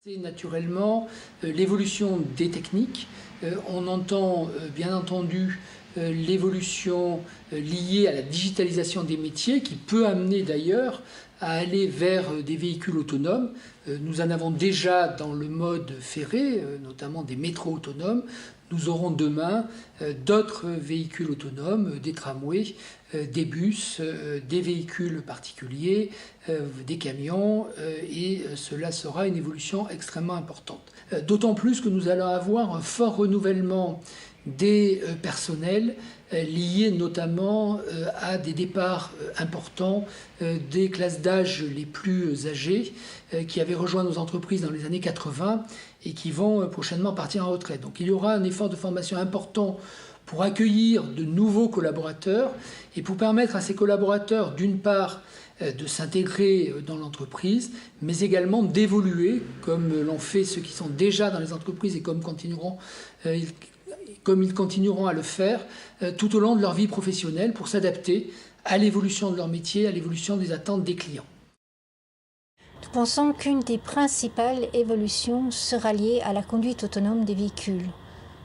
C'est naturellement l'évolution des techniques. On entend bien entendu l'évolution liée à la digitalisation des métiers qui peut amener d'ailleurs à aller vers des véhicules autonomes. Nous en avons déjà dans le mode ferré, notamment des métros autonomes. Nous aurons demain d'autres véhicules autonomes, des tramways, des bus, des véhicules particuliers, des camions, et cela sera une évolution extrêmement importante. D'autant plus que nous allons avoir un fort renouvellement des personnels liés notamment à des départs importants des classes d'âge les plus âgées qui avaient rejoint nos entreprises dans les années 80 et qui vont prochainement partir en retraite. Donc il y aura un effort de formation important pour accueillir de nouveaux collaborateurs et pour permettre à ces collaborateurs, d'une part, de s'intégrer dans l'entreprise, mais également d'évoluer, comme l'ont fait ceux qui sont déjà dans les entreprises et comme ils continueront à le faire tout au long de leur vie professionnelle pour s'adapter à l'évolution de leur métier, à l'évolution des attentes des clients. Nous pensons qu'une des principales évolutions sera liée à la conduite autonome des véhicules,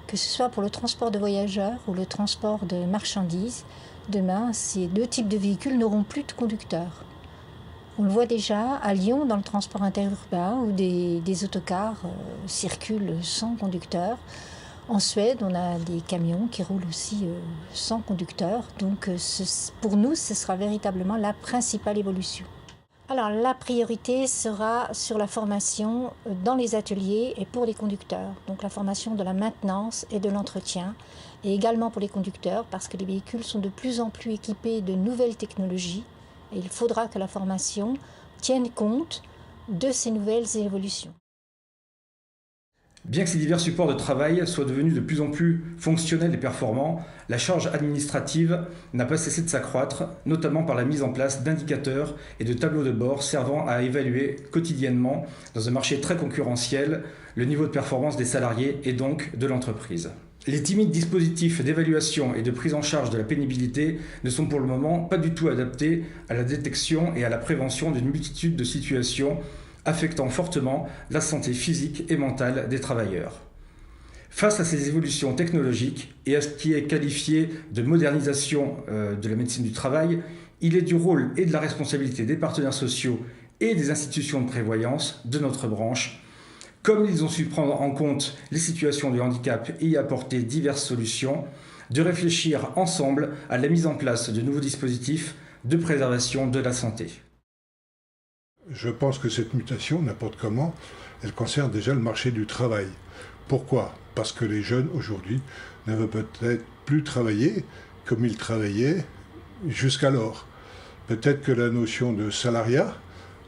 que ce soit pour le transport de voyageurs ou le transport de marchandises. Demain, ces deux types de véhicules n'auront plus de conducteurs. On le voit déjà à Lyon dans le transport interurbain où des autocars circulent sans conducteur. En Suède, on a des camions qui roulent aussi sans conducteur. Donc pour nous, ce sera véritablement la principale évolution. Alors la priorité sera sur la formation dans les ateliers et pour les conducteurs. Donc la formation de la maintenance et de l'entretien. Et également pour les conducteurs parce que les véhicules sont de plus en plus équipés de nouvelles technologies. Et il faudra que la formation tienne compte de ces nouvelles évolutions. Bien que ces divers supports de travail soient devenus de plus en plus fonctionnels et performants, la charge administrative n'a pas cessé de s'accroître, notamment par la mise en place d'indicateurs et de tableaux de bord servant à évaluer quotidiennement, dans un marché très concurrentiel, le niveau de performance des salariés et donc de l'entreprise. Les timides dispositifs d'évaluation et de prise en charge de la pénibilité ne sont pour le moment pas du tout adaptés à la détection et à la prévention d'une multitude de situations affectant fortement la santé physique et mentale des travailleurs. Face à ces évolutions technologiques et à ce qui est qualifié de modernisation de la médecine du travail, il est du rôle et de la responsabilité des partenaires sociaux et des institutions de prévoyance de notre branche, comme ils ont su prendre en compte les situations de handicap et y apporter diverses solutions, de réfléchir ensemble à la mise en place de nouveaux dispositifs de préservation de la santé. Je pense que cette mutation, n'importe comment, elle concerne déjà le marché du travail. Pourquoi ? Parce que les jeunes aujourd'hui ne veulent peut-être plus travailler comme ils travaillaient jusqu'alors. Peut-être que la notion de salariat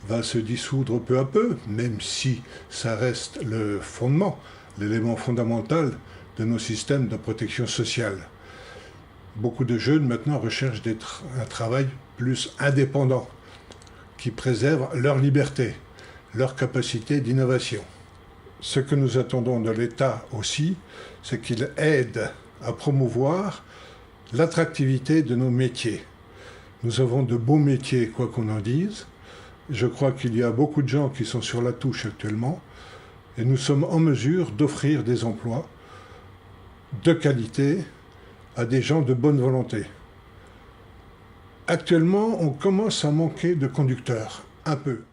va se dissoudre peu à peu, même si ça reste le fondement, l'élément fondamental de nos systèmes de protection sociale. Beaucoup de jeunes maintenant recherchent un travail plus indépendant, qui préservent leur liberté, leur capacité d'innovation. Ce que nous attendons de l'État aussi, c'est qu'il aide à promouvoir l'attractivité de nos métiers. Nous avons de beaux métiers, quoi qu'on en dise. Je crois qu'il y a beaucoup de gens qui sont sur la touche actuellement et nous sommes en mesure d'offrir des emplois de qualité à des gens de bonne volonté. Actuellement, on commence à manquer de conducteurs, un peu.